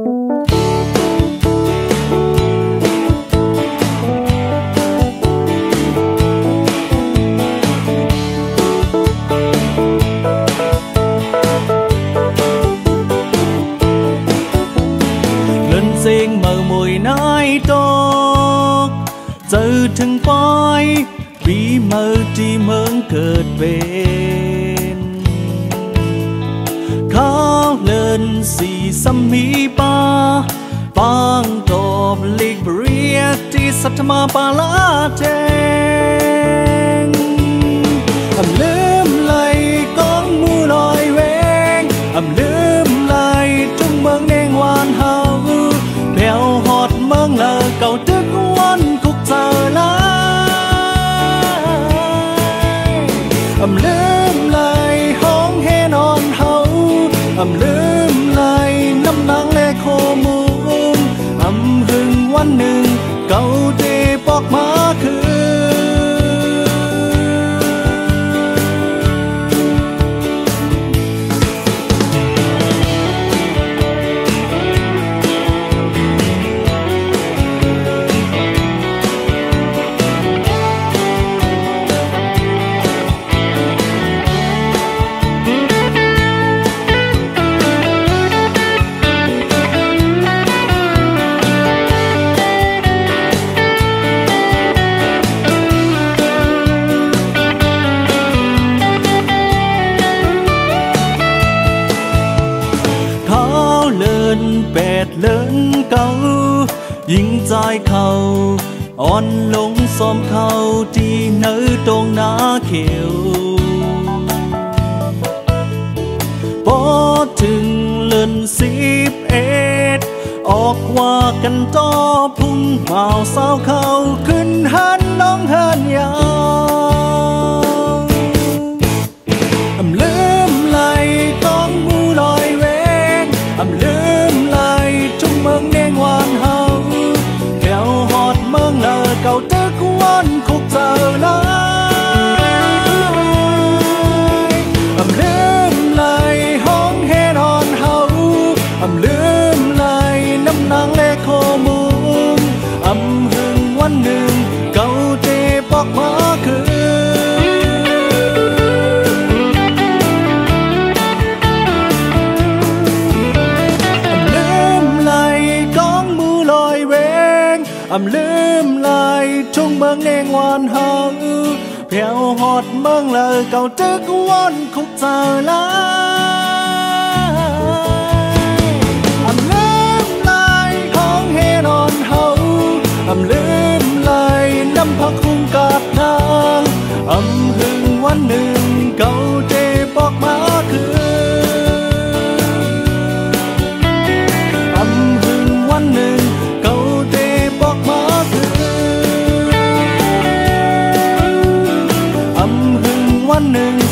เสียงเมื่อมวยน้อยตกเจอถึงปอยปีเมื่อที่เมืองเกิดเป็นเขาเลินสีสมีปาปังตบลิกเรียที่สัตมาปาลาเจงลืมเลยกองมูลอยเวงลืมเลยจุงเมืองแดงวานเฮาแผ่วหอดเมืองเลอเก่าตึกวันคุกเจอลายลืมเลยห้องเฮนอนเฮาลืมเลยน้ำหนังและโคมูหึงวันหนึ่งเก่าเดปอกมาคือแปดเลินเก่ายิงใจเขาอ่อนลงซ้อมเขาที่เนื้อตรงหน้าเขียวพอถึงเลิน11ออกว่ากันต่อพุ่งเมาสาวเขาขึ้นหันน้องหันยาวลืมไหลต้องมูลอยเวงลืมไหลจุงเมืองแดงวานเฮาแก้วหอดเมืองเลอเก่าตึกวันคุกเจอลายลืมไหลห้องเฮนอนเฮาลืมไหลน้ำหนังและโคมูหึงวันหนึ่งเก่าเจปอกมาคือลืมลายทุ่งเมืองแดงวานเฮาแผ่วหอดเมืองเลอเก่าตึกวันคุกเจอลายลืมลายของเฮนอนเฮาลืมลายน้ำพักคุ้งกาดนางหึงวันหนึ่งเก่าเจปอกมาคือหึงวันหนึ่งวันหนึ่ง